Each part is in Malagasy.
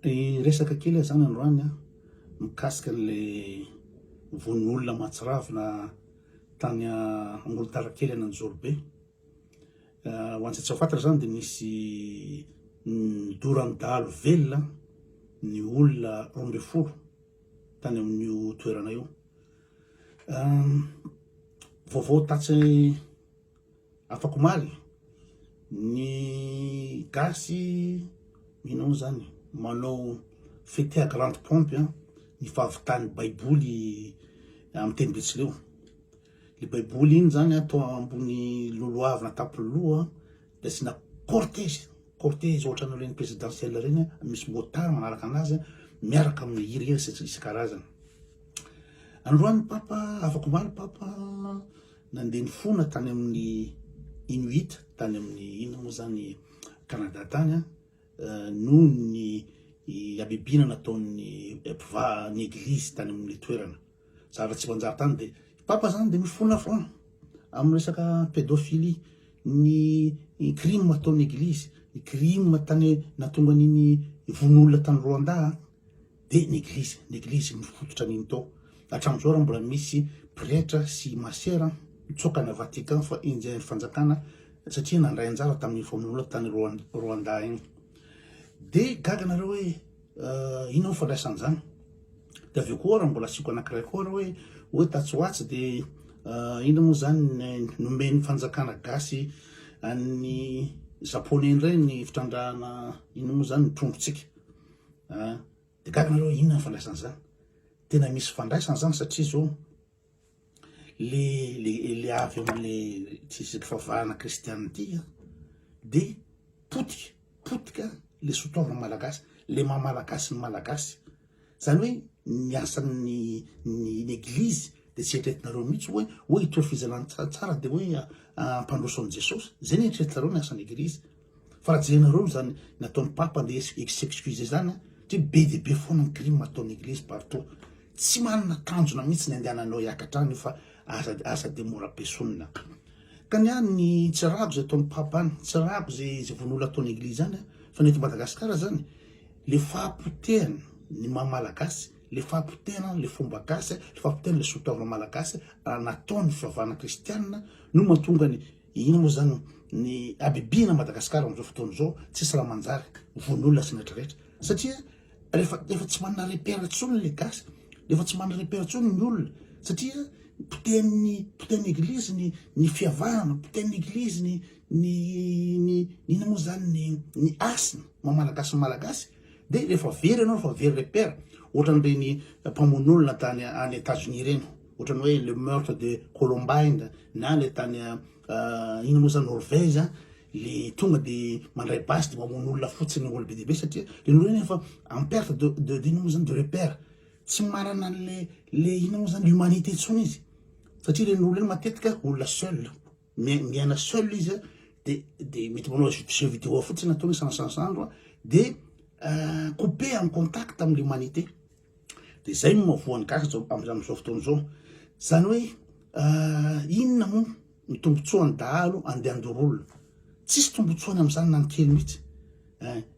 Resaka kely zany androany mikasika le vonin'olona Mahatsiravina tany Ambolontarakely any Anjorobe. Ho antsika tsy fantatra zany dia misy dorandalo velona ny olona 12 tany amin'io toerana io. Vaovao tatsy afako maly ny gasy minao zany manao fety à grande pompe ny fahavitany baiboly amin'ny teny Betsileo. Le baiboly iny zany atao ambony loloavina tapoloha dia asina cortège ohatran'ny reny présidentielle reny misy motard manaraka anazy miaraka amin'ny hira isan-karazany. Androany papa afako maly papa nandeha nifona tany amin'ny Inuit tany amin'ny ino moa zany Canada tany noho ny abebina nataon'ny ny église tany amin'ny toerana. Zavatra tsy manjary tany dia papa zany dia mifona foana amin'ny resaka pédophilie, ny crime ataon'ny église, ny crime tany natonga an'iny von'olona tany Rwanda dia ny église mifototra an'iny tao. Hatramin'izao raha mbola misy prêtre sy masera mitsoka na Vatican fa injay fanjakana satria nandray anjara tamin'ny von'olona tany Rwanda iny. Dia gaga nareo hoe ino fandraisany zany. Dia aveo koa raha mbola asiko anankiray koa raha hoe tatsoatsy dia ino moa zany nomen'ny fanjakana gasy an'ny japonais indray ny fitrandrahana ino moa zany trondrotsika. Dia gaga nareo inona fandraisany zany. Tena misy fandraisany zany satria zao le avy amin'le tsisy fivavahana kristianina ty dia potika le sotoavana malagasy, le mahamalagasy ny malagasy. Zany hoe ny asan'ny église dia tsy eritreretinareo mihitsy hoe hitory fizalana tsara dia hoe ampandroso an' Jesosy. Zay ny eritreretinareo ny asan'ny église. Fa raha jerenareo zany nataon'ny papa ndeha s'excuse zany satria be dia be foana ny crime ataon'ny église partout. Tsy manana tanjona mihitsy ny andehananao hiakatra any fa asa dia mora pesonina. Ka niany ny tsirago zay ataon'ny papa any, tsirago zay von'olona ataon'ny église any fa ny eto Madagasikara zany le fahampotehana ny mahamalagasy, le fahampotehana le fomba gasy, le fahampotehana le sotoavana malagasy nataon'ny fivavahana kristianina no mahatonga ny ino moa zany ny abebina Madagasikara amin'izao fotoana izao tsisy raha manjary von'olona sy rehetrarehetra satria rehefa tsy manana repère intsony le gasy, rehefa tsy manana repère intsony ny olona satria potehan'ny église ny fiavahana, potehan'ny église ny ino moa zany ny asina malagasy dia rehefa very ianao rehefa very repère ohatran'ireny mpamono'olona tany any États-Unis reny ohatran'ny hoe le meurtre de Columbine na le tany ino moa zany Norvège le tonga dia mandray basy dia mamono'olona fotsiny olo be dia be satria le olo reny efa en perte de ino moa zany de repère. Tsy manana le ino moa zany l'humanité intsony izy satria le olo reny matetika olona seul miaina seul izy dia mety manao jeu vidéo fotsiny nataony sansansandro dia coupé en contact amin'ny l'humanité. Dia zay no mahavoan'ny gasy amin'izao fotoana izao. Zany hoe inona moa ny tombotsoan'ny dahalo andeha andorolona. Tsisy tombotsoany amin'izany na ny kely mihitsy.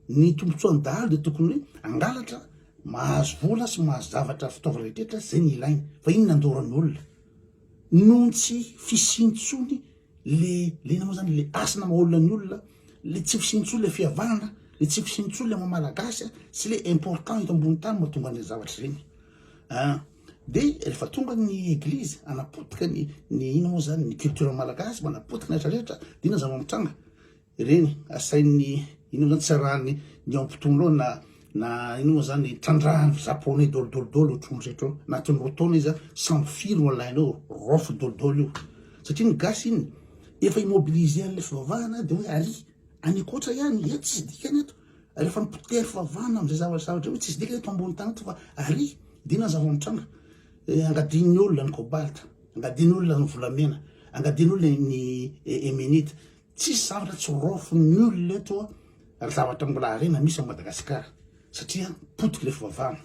Ny tombotsoan'ny dahalo dia tokony hoe angalatra mahazo vola sy mahazo zavatra fitaovana rehetrarehetra zay ny ilainy fa inona andoran'ny olona noho tsy fisintsony le ina moa zany le asina maha-olona ny olona, le tsy fisintsony le fiavahana, le tsy fisintsony le mahamalagasy sy le important eto ambony tany mahatonga an'le zavatra ireny. Dia rehefa tonga ny église anapotika ny ino moa zany ny culture malagasy manapotika ny rehetrarehetra dia ina zany mitranga ireny asain'ny ino zany tsy rahany ny ampitono na ino moa zany trandrahany japonais dolodolodolo otrony rehetra na tony rotaona izy samby firy no alainao rofo dolodolo io satria ny gasy iny efa immobiliser an'le fivavahana dia hoe ary anikoatra ihany tsisy dikany eto rehefa nipotery fivavahana amin'izay zavatra hoe tsisy dikany eto ambony tany eto fa ary dia ina zava-mitranga angadinin'ny olona ny kobalta, angadinin'ny olona ny volamena, angadinin'ny olona ny emenita. Tsisy zavatra tsy rofon'ny olona eto ary zavatra mbola harena misy a Madagasikara satria potika le fivavahana.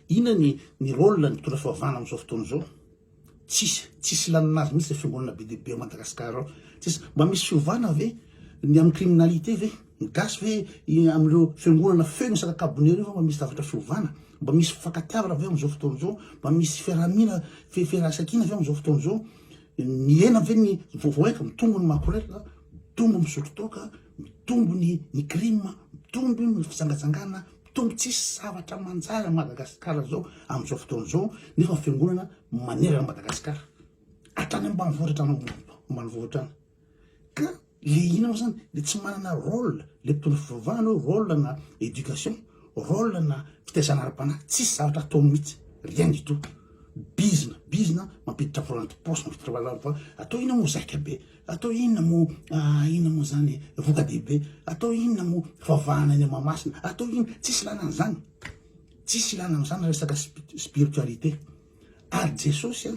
Ina ny rôle ny mpitondra fivavahana amin'izao fotoana izao? Tsisy laninazy mihitsy le fiangonana be dia be a Madagasikara ao. Tsisy mba misy fiovana ve ny amin'ny criminalité ve? gasy hoe am'ireo fiangonana feno isakakabon'ireo fa mba misy zavatra fiovana, mba misy fankatiavana avy eo am'izao fotoana zao, mba misy fiarahamina fiaraha-sakina avy eo am'izao fotoana zao. Miena ve ny vovoaika, mitombo ny makorela, mitombo misotro toka, mitombo ny crime, mitombo ny fitsangatsangana, mitombo tsisy zavatra manjary Madagasikara zao am'izao fotoana zao, nefa ny fiangonana manerana Madagasikara hatrany ambanivohitra hatrany ambanivohitra any. Ka le ina moa zany le tsy manana rôle le mpitondra fivavahana, rôle na éducation, rôle na fitaizana ara-panahy, tsisy zavatra ataony mihitsy, rien du tout. Bizina mampiditra volanty paosy, mampiditra valavo, atao inona mo zaika be, atao inona mo zany voka dehibe, atao inona mo fivavahana any Mahamasina, atao inona, tsisy ilana an'izany, tsisy ilana am'izany resaka spiritualité. Ary Jesosy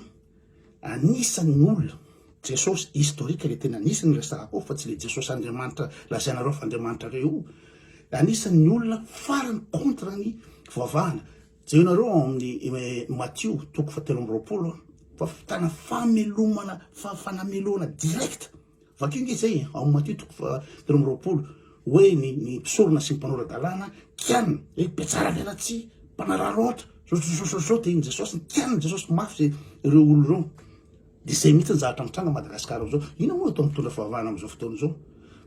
anisany olona, Jesosy historique le tena anisany resaka fa tsy le Jesosy Andriamanitra lazainareo fa Andriamanitra reo, anisany olona farany contre ny fivavahana. Jeonareo amin'ny Matthieu toko 7:20 fa fitana famelomana fanamelona direct. Vakio nge zay ao Matthieu toko 7:20 hoe ny mpisorona sy ny mpanora-dalàna kianina hoe petsara velatsy mpanara loatra zao te iny Jesosy, kianina Jesosy mafy ireo olo reo. De zay mihitsy ny zavatra mitranga Madagasikara zao. Ina moa atao mitondra fivavahana am'izao fotoana zao?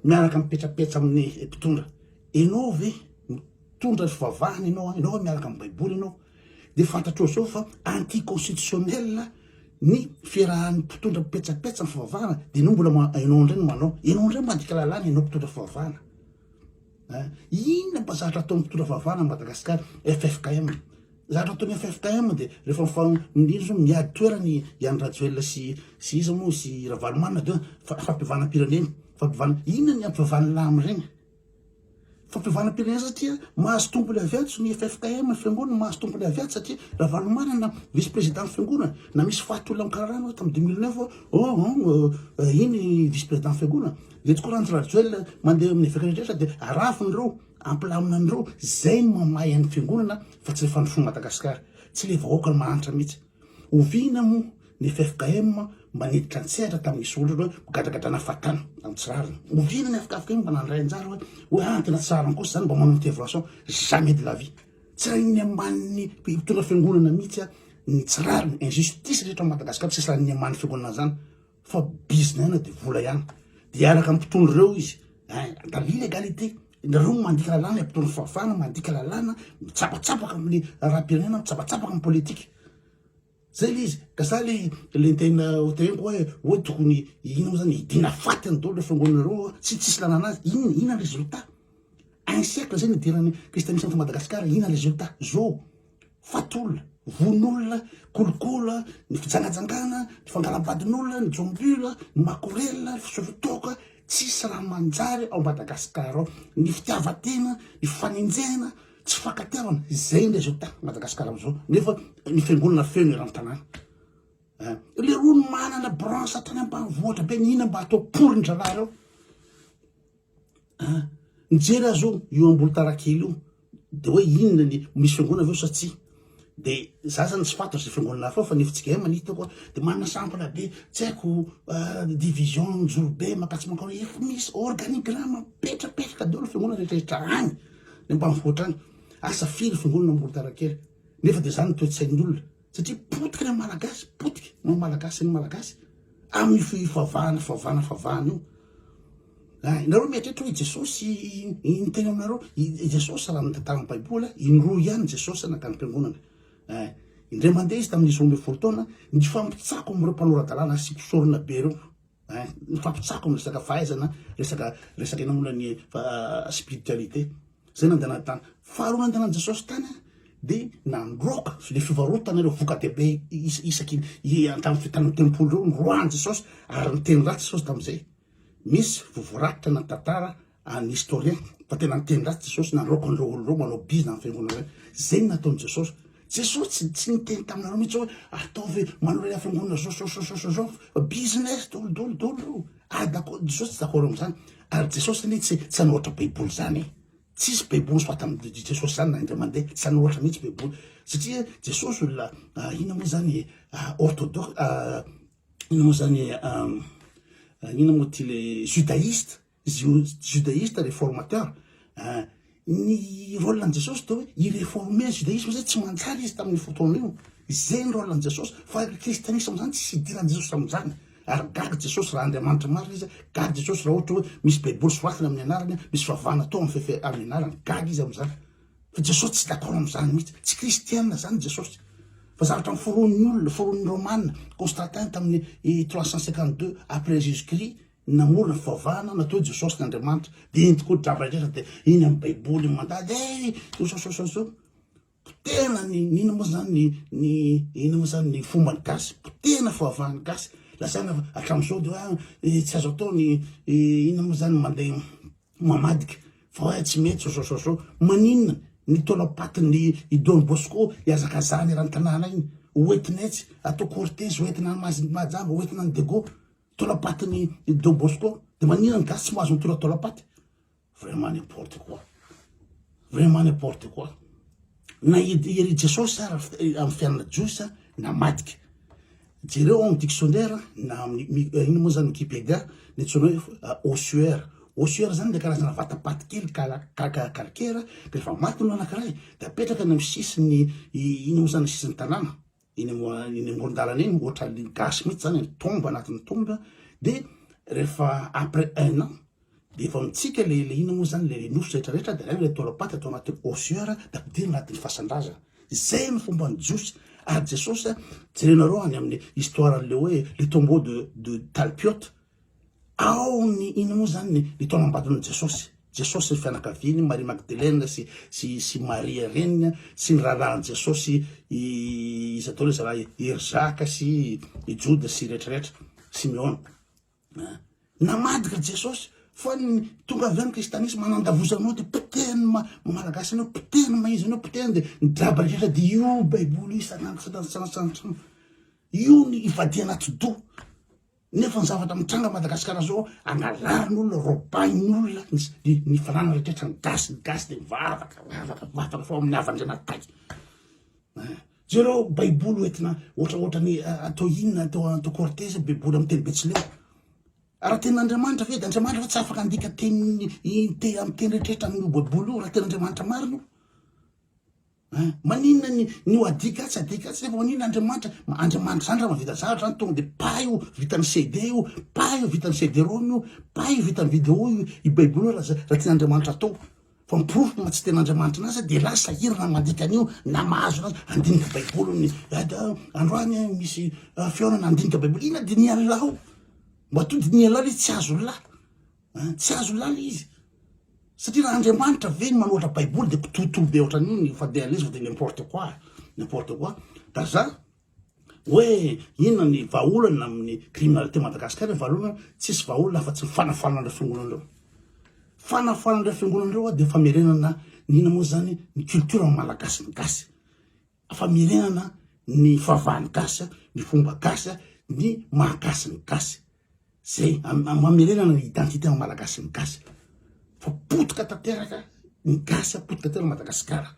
Miaraka mipetrapetra amin'ny mpitondra. Enao ve mitondra fivavahana enao miaraka amin'ny baiboly enao? De fantatro zao fa anticonstitutionnel ny fiarahan'ny mpitondra mipetsapetsa amin'ny fivavahana, de enao mbola enao indray no manao, enao indray mandika lalàna, enao mpitondra fivavahana. Inona mba zavatra atao mpitondra fivavahana Madagasikara? FFKM. Zavatra ataony FFKM de rehefa indrindra zao miady toerany Iany Rajoelina sy iza moa sy Ravalomanina de fampivanam-pirenena, inona ny ampivavahana lamy regny? Fampivanam-pirenena satria mahazo tombony aviato ny FFKM fiangonana, mahazo tombony aviato satria Ravalomanina vice-président fiangonana, na misy fahatolona am'kararano tamin'ny 2009 iny vice-président fiangonana. De tokoa Iany Rajoelina mandeha amin'ny evêque rehetra de arafin'ireo ampilamina an'ireo, zay no mamahy an'ny fiangonana fa tsy le fandrosoana Madagasikara, tsy le vahoaka ny mahantra mihitsy. Oviana mo ny FFKM maniditra an-tsehatra tamin'nisy olona hoe migadragadrana fatana amin'ny tsirariny. Oviana ny FFKM mba nandray anjara hoe tena tsarany kosa zany mba manao intervention, jamais de la vie. Tsy raha iny ambanin'ny mpitondra fiangonana mihitsy ny tsirariny, injustice rehetra Madagasikara, tsy raha iny ambanin'ny fiangonana zany fa business de vola ihany. De araka mpitondra reo izy, dans l'illégalité. Nareo mandika lalàna, mpitondra fivavahana mandika lalàna, mitsapatsapaka amin'ny raha-pirenena, mitsapatsapaka amin'ny politika. Zay le izy, ka za le tena hoteniko hoe tokony ina moa zany idina fatiny daholo le fiangonanareo, tsy tsisy lana anazy, ina résultat? Un siècle zay nidirany kristianisme eto Madagasikara, ina résultat? Zao fatolona, von'olona, kolikola, ny fijangajangana, ny fangalabadin'olona, ny jombula, ny makorela, ny fisofotoka, tsisy raha manjary ao Madagasikara ao. Ny fitiavatena, ny fanenjehana, tsy fankatiavana, zay ny résultat Madagasikara am'izao. Nefa ny fiangonana feno eran-tanàna. Le rono manana branche hatrany ambanivohitra be, ina mba atao porindra raha reo? Mijery azy io ambolo tarakely io, de hoe inona ny misy fiangonana aveo sa tsy? De za zany tsy fantatro zay fiangonana hafa fa nefitsika manitako de manana sampona be, tsy haiko division jorobe makatsi makao, efa misy organigramme petrapetraka daholo fiangonana rehetrarehetra any ny ambanivohitra any. Asa firy fiangonana ambolo tarakely? Nefa de zany toe-tsain'olona satria potika ny malagasy, potika no malagasy ny malagasy amin'ny fivavahana io. Nareo mieritreritra hoe Jesosy iny teny aminareo, Jesosy raha amin'ny tantarany baiboly indroa ihany Jesosy nakany fiangonana. Indray mandeha izy tamin'ny 12 taona, ny fampitsako amin'ireo mpanora-dalàna sy mpisorona be reo, ny fampitsako amin'ny resaka fahaizana, resaka ina moa ny spiritualité. Zay nandehanany tany. Faharoa nandehanany Jesosy tany de nandroaka le fivarotana ireo voka dehibe isaky tamin'ny tempolo reo, nroahany Jesosy ary niteny ratsy Jesosy tamin'izay. Misy vovoratitra na tantara any historien fa tena niteny ratsy Jesosy, nandroaka an'ireo olon'ireo manao bizina amin'ny fiangonana reny. Zay ny nataony Jesosy. Jesosy tsy niteny taminareo mihitsy hoe ataovy manao le fiangonana zao business dolo. D'accord, Jesosy tsy d'accord am'izany. Ary Jesosy anie tsy hanohatra baiboly zany. Tsisy baiboly soata amin'ny Jesosy zany na indray mandeha, tsy hanohatra mihitsy baiboly. Satria Jesosy olona ina moa zany orthodoxe, ina moa zany ina moa ty le judaïste, judaïste réformateur ny rôle-ny Jesosy de hoe ireforme judaïsme zay tsy manjary izy tamin'ny fotoana io zay ny rôle-ny Jesosy fa kristianisme zany tsy idiran'ny Jesosy am'zany ary gaga Jesosy raha Andriamanitra marina izy gaga Jesosy raha ohatra hoe misy baiboly soratana amin'ny anarany misy favana tao amin'ny fefe amin'ny anarany gaga izy am'zany fa Jesosy tsy d'accord am'zany mihitsy tsy kristianina zany Jesosy fa zavatra miforon'ny olona foron'ny Romanina Constantin tamin'ny 352 après Jésus-Christ namorona fivavahana natao Jesosy n'Andriamanitra de iny tokoa draba rehetra de iny amin'ny baiboly mandady so potena ina moa zany ina moa zany ny fomba ny gasy potena fivavahany gasy lasana hatramin'izao de hoe tsy azo atao ny ina moa zany mandeha mamadika fa hoe tsy mety so maninona ny tolapatin'ny Don Bosco iazakazany raha ny tanàna iny oentina etsy atao cortège oentina majamba oentina ny Dego tolapatin'ny Don Bosco de maninona ny gasy tsy mahazo ny tolapaty vraiment n'importe quoi na ery Jesosy amin'ny fianana jiosy na madika jereo amin'ny dictionnaire na ino moa zany Wikipédia ny tsona hoe ossuaire zany le karazana vatapaty kely calcaire de rehefa maty no anankiray de apetraka ny amin'ny sisiny ino moa zany sisiny tanàna iny amoron-dalana iny ohatra gasy mihitsy zany tomba anatin'ny tomba de rehefa après 1 an de efa mitsika le ino moa zany le nosy rehetrarehetra de le tolapaty atao anatin'ny ossuaire de ampidirina anatin'ny fasandraza zay ny fomba ny jiosy ary Jesosy jerenareo any amin'ny histoire le hoe le tombeau de Talpiote ao ny ino moa zany ny taona ambadon'ny Jesosy fianakaviany Marie Magdalene sy Maria reniny sy ny rahalahin'ny Jesosy izy atao le zara Erzaka sy Juda sy rehetrarehetra Simeona namadika Jesosy fa ny tonga avy any kristianisme manandavozanao de poteny malagasy anao poteny maizy anao poteny de ny draba rehetra de io baiboly isanandro io ny ivadia anaty do nefa ny zavatra mitranga Madagasikara zao angalarin'olona robain'olona ny fanana rehetra ny gasy de vavaka fa amin'ny avandry anaty tay jereo baiboly oentina ohatra ny atao inona atao cortège baiboly amin'ny teny Betsileo raha tenin'Andriamanitra ve de Andriamanitra fa tsy afaka andika teny amin'ny teny rehetrarehetra amin'ny baiboly io raha tenin'Andriamanitra marina maninona ny adika tsy adika tsy nefa maninona Andriamanitra zany raha mavita zavatra zany tonga de paio vitan'ny CD io paio vitan'ny CD-ROM io paio vitan'ny vidéo io i baiboly io raha tenin'Andriamanitra atao fa miprofo ma tsy tenin'Andriamanitra anazy de lasa hirana mandika an'io na mahazo anazy andinika baiboly androany misy fiaonana andinika baiboly ina de nialao mba to de nialala izy tsy azo lala izy satria raha Andriamanitra ve manoatra baiboly de pitotolo be ohatran'io ny fadehalisme de n'importe quoi da za hoe inona ny vahaolana amin'ny criminalité Madagasikara vahaolana tsisy vahaolana fa tsy fanafanana fiangonan'ireo de famerenana nina moa zany ny culture malagasy ny gasy famerenana ny favahany gasy ny fomba gasy ny mahagasy ny gasy zay mamerenana ny identité malagasy ny gasy fa potika tanteraka ny gasy potika tanteraka Madagasikara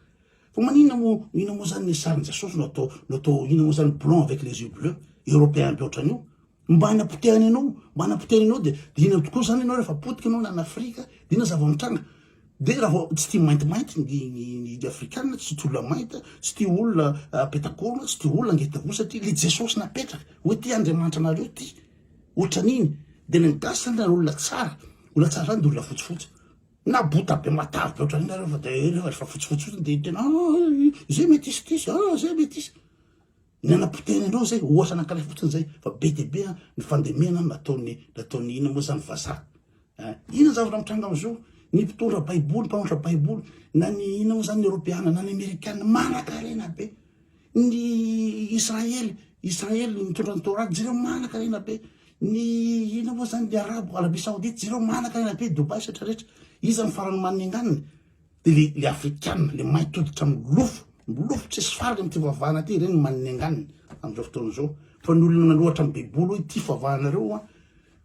fa maninona moa zany ny sarin'ny Jesosy no atao ina moa zany blanc avec les yeux bleus européen be ohatran'io mba hanapotehany anao de ina tokoa zany anao rehefa potika anao na an'Afrika de ina zava-mitranga de raha tsy tia maintimainty ny afrikanina tsy tia olona mainty tsy tia olona petakorona tsy tia olona angetago satria le Jesosy napetraka hoe ty Andriamanitra anareo ty ohatran'iny de ny gasy zany olona tsara zany de olona fotsifotsy na bota be matavy be ohatran'iny rehefa fotsifotsy de tena zay métis zay métis ny anapotehany andreo zay ohatra anankiray fotsiny zay fa be de be ny fandemena nataony ina moa zany vazaha ina zavatra mitranga am'izao ny mpitondra baiboly mpamontra baiboly na ny ina moa zany ny Europeana na ny Amerikana manan-karena be ny Israely mitondra ny Torah jereo manan-karena be ny ina moa zany ny Arabie Saoudite jereo manan-karena be Dubai rehetrarehetra iza mifarany maniny anganiny de le afrikanina le mainty hoditra milofo tsy sy farany am'ty vavahana ty reny maniny anganiny am'izao fotoana zao fa ny olona nanohatra amin'ny baiboly hoe ty favahanareo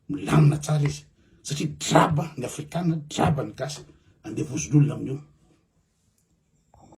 milamina tsara izy satria draba ny afrikanina draba ny gasy andevozon'olona amin'io